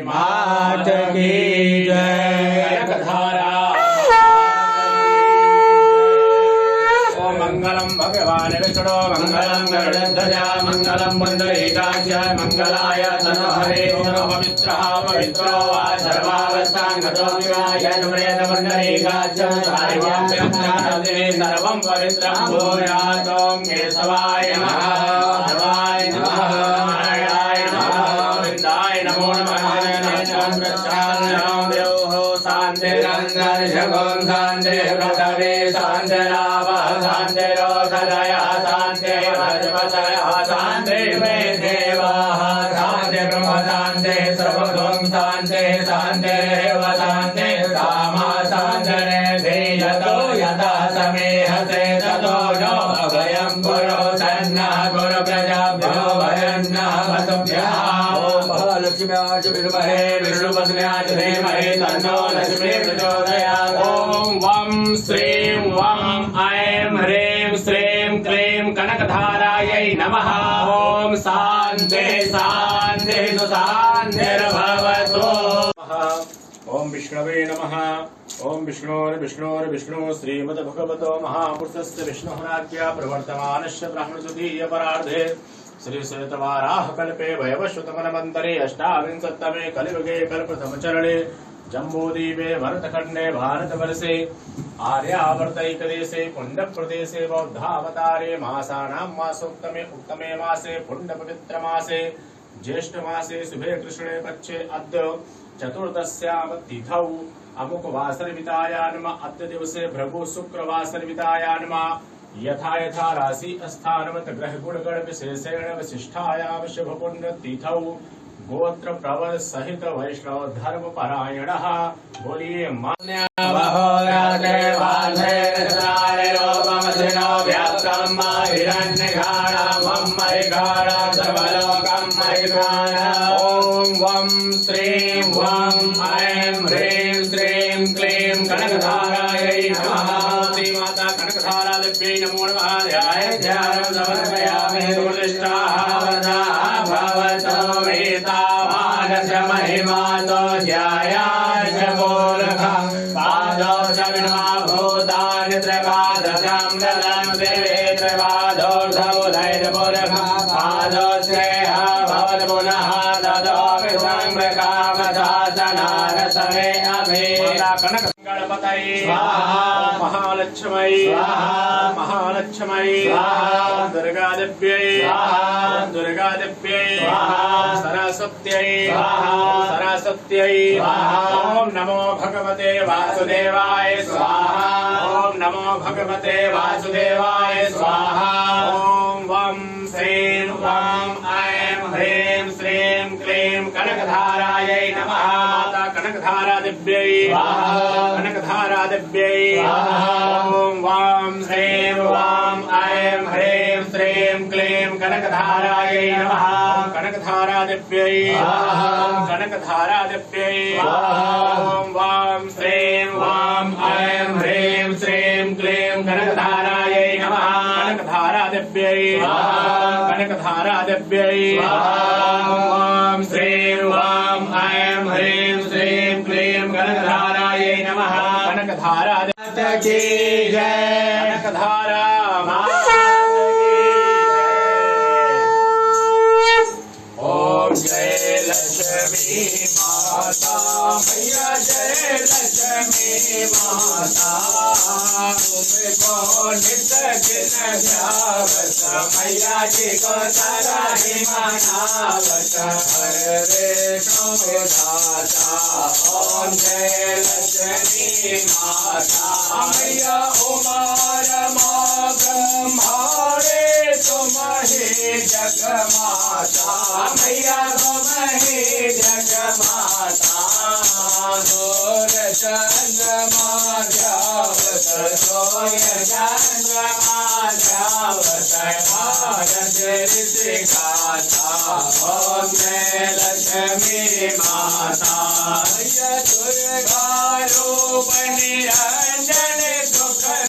मात की जय। कनकधारा मंगलम भगवान विष्णु मंगलम गरुड़ध्वजा मंगलम पुंडरीकाक्ष मंगलाय तनोहरे पवित्रः पवित्रो वा सर्वावस्थांगतो विवाय नमरेत पुंडरीकाक्ष सर्वं पवित्रं भूयात् ओं केशवाय नमः शिवाय नमः नारायणाय नमः गोविन्दाय नमो नमः शांति पृथ्वी शांतिराव शांतिरोषधया शांति शांति मे देवाः शांति ब्रह्म शांति सर्वं शांति शांतिरेव शांति कामा शांतिरेधि यतो यथा समेहते ततो नो अभयं कुरु सन्नः कुरु प्रजाभ्यो भयन्नः वसुभ्यः लक्ष्म्याच विद्महे विष्णुपत्न्याच धीमहि तन्नो लक्ष्मी प्रचोदयात्। ओम वं श्रीं वं ऐं ह्रीं श्रीं क्लीं कनकधारायै नमः। ओम शान्ति शान्ति शान्तिर्भवतु। ओम विष्णवे नमः। ओम विष्णु श्रीमद्भगवतो महापुरुषस्य विष्णुराज्ञा प्रवर्तमानस्य ब्राह्मणसुधीय परार्धे श्री श्वेतवाराह कल्पे वैवस्वतमन्वन्तरे अष्टाविंशत्तमे कलियुगे कल्पप्रथमचरणे जम्बूद्वीपे भरतखण्डे भारतवर्षे आर्यावर्तैकदेशे पुण्यप्रदेशे बौद्धावतारे मासानां मासोत्तमे उत्तमे मासे पुण्यपवित्रमासे ज्येष्ठमासे शुभे कृष्णे पक्षे अद्य चतुर्दश्यां तिथौ अमुकवासरवितायान्म अद्य दिवसे भृगु शुक्रवासरवितायान्म यथा यथा राशि स्थानवत ग्रह गुणगण विशेषेण विशिष्टायां शुभ पुण्य तिथौ गोत्र प्रवर सहित वैष्णव धर्म परायणः बोलिए मान्य बहोराते बाधे रत्नारे रूपमसिनो व्याप्तं हिरण्यघाणं मयिघाणं सर्वलोकं मयिघाणम्। ओम वं श्रीं वं ऐं ह्रीं श्रीं क्लीं कनकधारायै नमः। श्रीमाता कनकधारा देव्यै नमो नमः। ध्यानं समर्पयामि दुर्लिष्टाः भवतो मेतावानस महिमातो ध्यायाच गोरखं पादौ च विना भूतानि त्रिपादशं दलं देवे त्रिपादोर्धमुदैर्पुरखं पादौ श्रेयः भवत् पुनः ततो विसंवृकामशासनारसमे अभिला कनक गणपतये स्वाहा महालक्ष्मी स्वाहा महालक्ष्मी स्वाहा दुर्गादेव्यै स्वाहा दुर्गादेव्यै स्वाहा सरस्वत्यै स्वाहा सरस्वत्यै स्वाहा। ओम नमो भगवते वासुदेवाय स्वाहा। ओम नमो भगवते वासुदेवाय स्वाहा। ओम वं श्रीं वं ऐं ह्रीं श्रीं क्लीं कनकधारायै नमः। माता कनकधारा देव्यै स्वाहा कनकधारा देव्यै स्वाहा। ओम वं श्रीं वं ऐं ह्रीं श्रीं क्लीं कनकधारायै नमः। कनकधारा देव्यै स्वाहा कनकधारा देव्यै स्वाहा। ओम वं श्रीं वं ऐं ह्रीं श्रीं क्लीं कनकधारायै नमः। कनकधारा देव्यै स्वाहा कनकधारा देव्यै स्वाहा। ओम श्रीं वं ऐं ह्रीं श्रीं क्लीं कनकधारायै नमः। कनकधारा माता की जय। कनकधारा माता की जय। ओम जय लक्ष्मी माता मैया जय लक्ष्मी माता तुमको नित्य दिन ध्यावत मैया जी को सदा ही मनावत हर विष्णु विधाता। ओम जय लक्ष्मी माता मैया उमा रमा ब्रह्माणे तुम ही जगमाता मैया तुम ही जगमाता। दूर चंद्रमा ध्यावत सोय चंद्रमा ध्यावत भारत ऋषि गाथा। ओम जय लक्ष्मी माता मैया दुर्गा रूप निरंजन सुख